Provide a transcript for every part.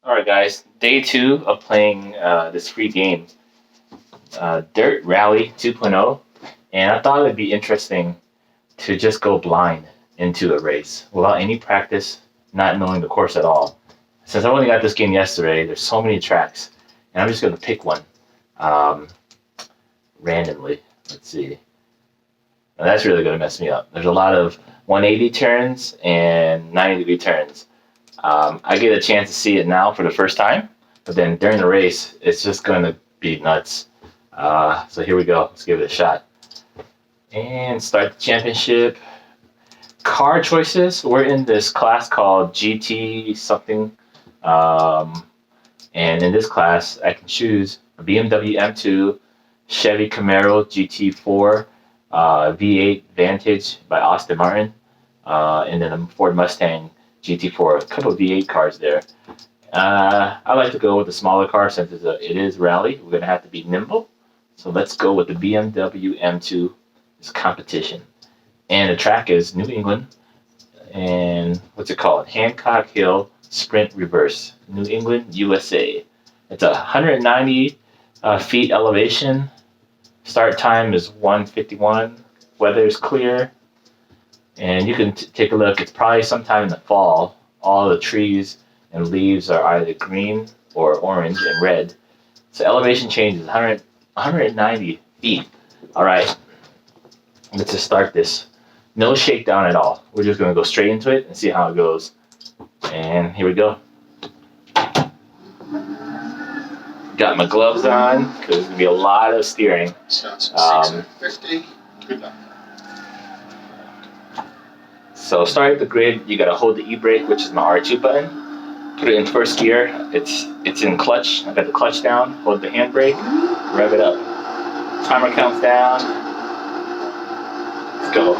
Alright guys, day 2 of playing this free game, Dirt Rally 2.0, and I thought it would be interesting to just go blind into a race without any practice, not knowing the course at all. Since I only got this game yesterday, there's so many tracks, and I'm just going to pick one randomly. Let's see. Now that's really going to mess me up. There's a lot of 180 turns and 90-degree turns. I get a chance to see it now for the first time, but then during the race, it's just going to be nuts. So here we go. Let's give it a shot. And start the championship. Car choices. We're in this class called GT something. And in this class, I can choose a BMW M2, Chevy Camaro GT4, V8 Vantage by Aston Martin, and then a Ford Mustang GT4, a couple of V8 cars there. I like to go with the smaller car since it is rally. We're going to have to be nimble. So let's go with the BMW M2. It's competition. And the track is New England. And what's it called? Hancock Hill Sprint Reverse. New England, USA. It's 190 feet elevation. Start time is 1:51. Weather is clear. And you can take a look. It's probably sometime in the fall. All the trees and leaves are either green or orange and red. So elevation change is 190 feet. All right. Let's just start this. No shakedown at all. We're just going to go straight into it and see how it goes. And here we go. Got my gloves on because there's going to be a lot of steering. Starts at 6:50. Good luck. So start at the grid, you gotta hold the e-brake, which is my R2 button. Put it in first gear. It's in clutch. I got the clutch down. Hold the handbrake. Rev it up. Timer counts down. Let's go.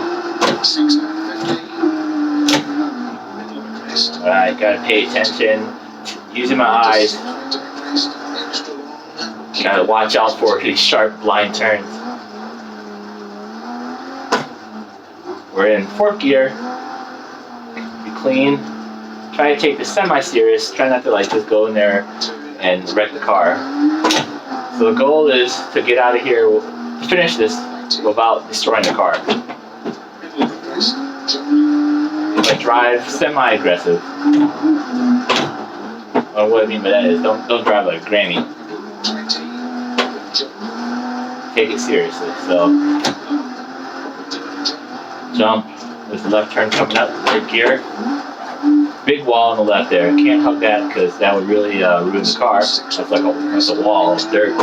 6:50. Alright, gotta pay attention. Using my eyes. Gotta watch out for these sharp blind turns. We're in fourth gear. Be clean. Try to take this semi-serious. Try not to just go in there and wreck the car. So the goal is to get out of here, finish this without destroying the car. If I drive semi-aggressive, or what I mean by that is don't drive like a granny. Take it seriously. So jump. There's a left turn coming up. Third gear. Big wall on the left there. Can't hug that because that would really ruin the car. That's like a wall of dirt.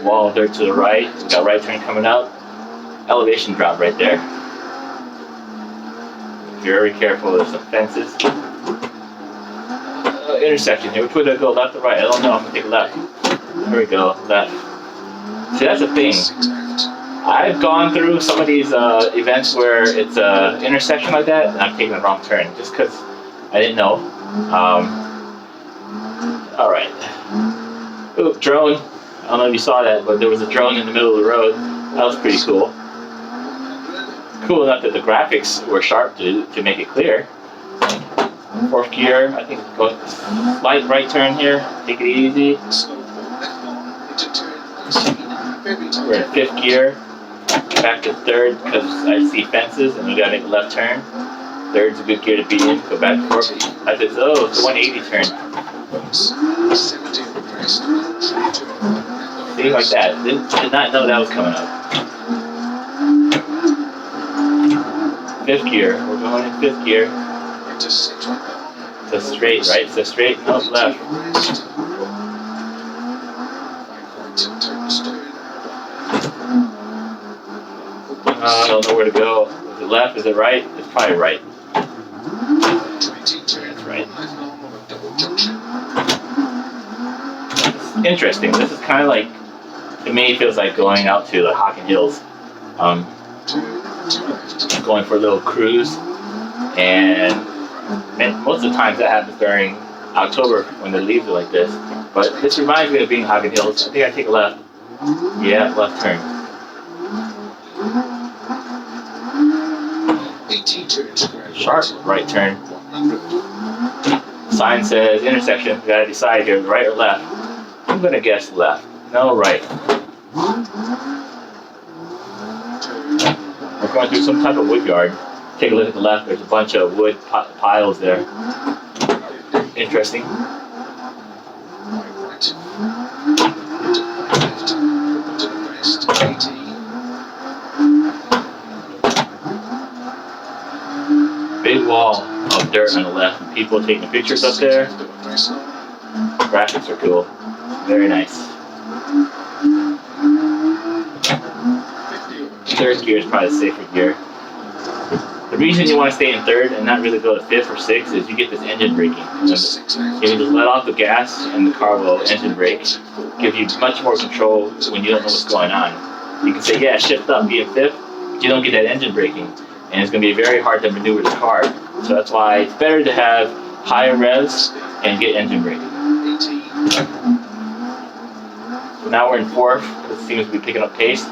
Wall of dirt to the right. We got right turn coming up. Elevation drop right there. Very careful. There's some fences. Intersection here. Which way do I go? Left or right? I don't know. I'm gonna take left. There we go. Left. See, that's the thing. I've gone through some of these events where it's an intersection like that, and I've taken a wrong turn just because I didn't know. All right. Ooh, drone. I don't know if you saw that, but there was a drone in the middle of the road. That was pretty cool. Cool enough that the graphics were sharp to make it clear. Fourth gear. I think go light right turn here. Take it easy. We're in fifth gear. Back to third because I see fences and we gotta make a left turn. Third's a good gear to be in. Go back to fourth. I said, oh, it's a 180 turn. See, like that. Did not know that was coming up. Fifth gear. We're going in fifth gear. So straight, right? So straight, no left. I don't know where to go. Is it left? Is it right? It's probably right. That's right. Interesting. This is kind of like, to me, it feels like going out to the Hocking Hills. Going for a little cruise. And most of the times that happens during October when the leaves are like this. But this reminds me of being Hocking Hills. I think I take a left. Yeah, left turn. Sharp right turn. sign says intersection. We gotta decide here, right or left. I'm gonna guess left. No, right. We're going through some type of wood yard. Take a look at the left. There's a bunch of wood piles there. Interesting. Right. Left. To the west. 80. Big wall of dirt on the left. People taking pictures up there. Graphics are cool. Very nice. 50. Third gear is probably the safer gear. The reason you want to stay in third and not really go to fifth or sixth is you get this engine braking. Just 6 left. You need to let off the gas and the car will engine brake. Give you much more control when you don't know what's going on. You can say, yeah, shift up, be in fifth, but you don't get that engine braking. And it's going to be very hard to maneuver the car. So that's why it's better to have higher revs and get engine braking. 80. So now we're in fourth. It seems to be picking up pace.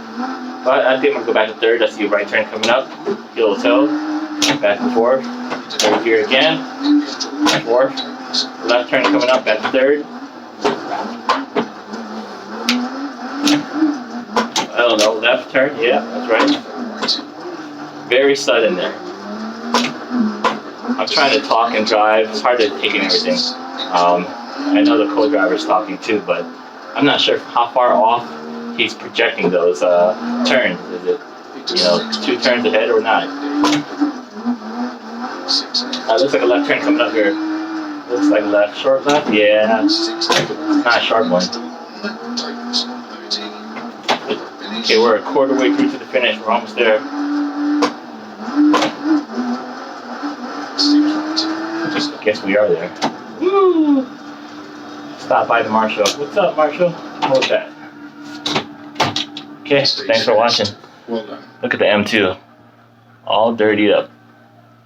But I think I'm going to go back to third. I see a right turn coming up. Heel toe. Back to fourth. Third gear again. Fourth. Left turn coming up. Back to third. I don't know. Left turn. Yeah, that's right. Very sudden there. I'm trying to talk and drive. It's hard to take in everything. I know the co-driver's talking too, but I'm not sure how far off he's projecting those turns. Is it, 2 turns ahead or not? Looks like a left turn coming up here. Looks like left, short left. Yeah, not a sharp one. Okay, we're a quarter way through to the finish. We're almost there. I guess we are there. Woo! Stop by the Marshall. What's up, Marshall? How was that? Okay, thanks for watching. Well done. Look at the M2. All dirtied up.